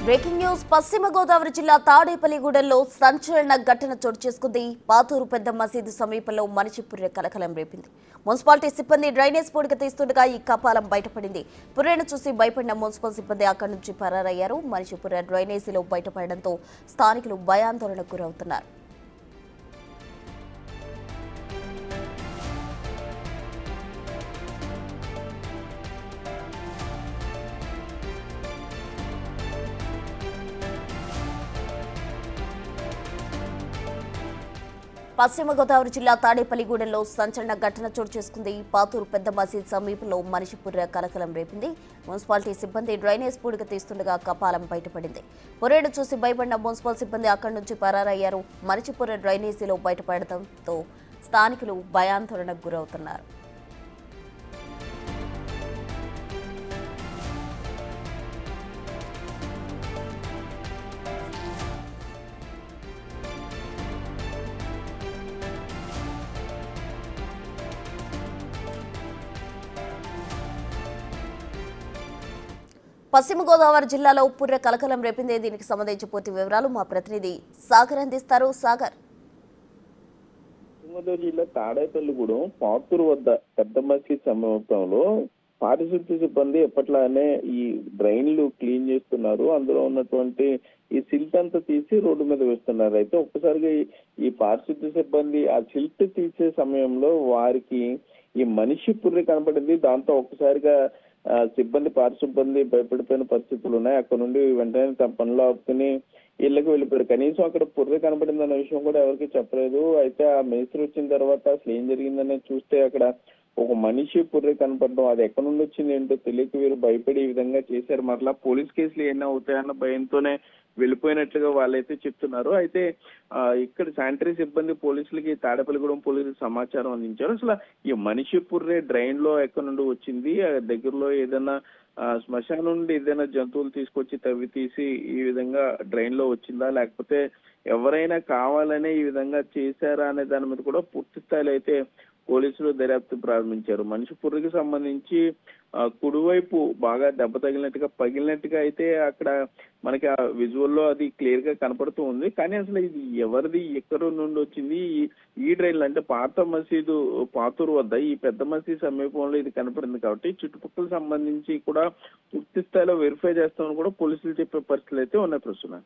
Breaking news పశ్చిమ గోదావరి జిల్లా తాడేపల్లిగూడెంలో సంచలన ఘటన చోటు చేసుకుంది. పాతూరు పెద్ద మసీదు సమీపంలో మనిషి పుర్రె కలకలం రేపింది. మున్సిపాలిటీ సిబ్బంది డ్రైనేజ్ పూడిక తీస్తుండగా ఈ కపాలం బయటపడింది. పుర్రెను చూసి భయపడిన మున్సిపల్ సిబ్బంది అక్కడి నుంచి పరారయ్యారు. మనిషి పుర్రె డ్రైనేజీలో బయటపడడంతో స్థానికులు భయాందోళనకు గురవుతున్నారు. పశ్చిమ గోదావరి జిల్లా తాడేపల్లిగూడెంలో సంచలన ఘటన చోటు చేసుకుంది. పాతూరు పెద్ద మసీద్ సమీపంలో మనిషి పుర్రె కలకలం రేపింది. మున్సిపాలిటీ సిబ్బంది డ్రైనేజ్ పూడిక తీస్తుండగా కపాలం బయటపడింది. పుర్రెను చూసి భయపడిన మున్సిపల్ సిబ్బంది అక్కడి నుంచి పరారయ్యారు. మనిషి పుర్రె డ్రైనేజీలో బయటపడటంతో స్థానికులు భయాందోళనకు గురవుతున్నారు. పశ్చిమ గోదావరి జిల్లాలో పుర్రె కలకలం రేపింది. దీనికి సంబంధించి పూర్తి వివరాలు మా ప్రతినిధి సాగర్ అందిస్తారు. సాగర్, పశ్చిమ గోదావరి జిల్లా తాడేపల్లిగూడెం పాతూరు వద్ద పెద్ద మసీద్ సమీపంలో పారిశుద్ధ్య సిబ్బంది ఎప్పట్లానే ఈ డ్రైన్లు క్లీన్ చేస్తున్నారు. అందులో ఉన్నటువంటి ఈ సిల్ట్ అంతా తీసి రోడ్డు మీద వేస్తున్నారు. అయితే ఒక్కసారిగా ఈ పారిశుద్ధ్య సిబ్బంది ఆ సిల్ట్ తీసే సమయంలో వారికి ఈ మనిషి పుర్రె కనపడింది. దాంతో ఒక్కసారిగా సిబ్బంది పారిశుద్ధ్య భయపడిపోయిన పరిస్థితులు ఉన్నాయి. అక్కడ నుండి వెంటనే తమ పనులు ఆపుకుని ఇళ్లకు వెళ్ళిపోయారు. కనీసం అక్కడ పుర్రె కనపడింది అన్న విషయం కూడా ఎవరికి చెప్పలేదు. అయితే ఆ మేస్త్రి వచ్చిన తర్వాత అసలు ఏం జరిగిందని చూస్తే అక్కడ ఒక మనిషి పుర్రె కనపడడం, అది ఎక్కడి నుండి వచ్చింది ఏంటో తెలియక వీరు భయపడి ఈ విధంగా చేశారు. మరలా పోలీస్ కేసులు ఏమైనా అవుతాయన్న భయంతోనే వెళ్ళిపోయినట్లుగా వాళ్ళైతే చెప్తున్నారు. అయితే ఇక్కడ శానిటరీ సిబ్బంది పోలీసులకి తాడేపల్లిగూడెం పోలీసులు సమాచారం అందించారు. అసలు ఈ మనిషి పుర్రె డ్రైన్ లో ఎక్కడి నుండి వచ్చింది, దగ్గరలో ఏదైనా శ్మశానం నుండి ఏదైనా జంతువులు తీసుకొచ్చి తవ్వి తీసి ఈ విధంగా డ్రైన్ లో వచ్చిందా, లేకపోతే ఎవరైనా కావాలనే ఈ విధంగా చేశారా అనే దాని మీద కూడా పూర్తి స్థాయిలో అయితే పోలీసులు దర్యాప్తు ప్రారంభించారు. మనిషి పుర్రెకి సంబంధించి కుడివైపు బాగా దెబ్బ తగిలినట్టుగా పగిలినట్టుగా అయితే అక్కడ మనకి ఆ విజువల్లో అది క్లియర్ గా కనపడుతూ ఉంది. కానీ అసలు ఇది ఎవరిది, ఎక్కడి నుండి వచ్చింది, ఈ డ్రైన్లు అంటే పాత మసీదు పాతూరు వద్ద ఈ పెద్ద మసీదు సమీపంలో ఇది కనపడింది కాబట్టి చుట్టుపక్కల సంబంధించి కూడా పూర్తి స్థాయిలో వెరిఫై చేస్తామని కూడా పోలీసులు చెప్పే పరిస్థితులు అయితే ఉన్నాయి ప్రస్తుతం.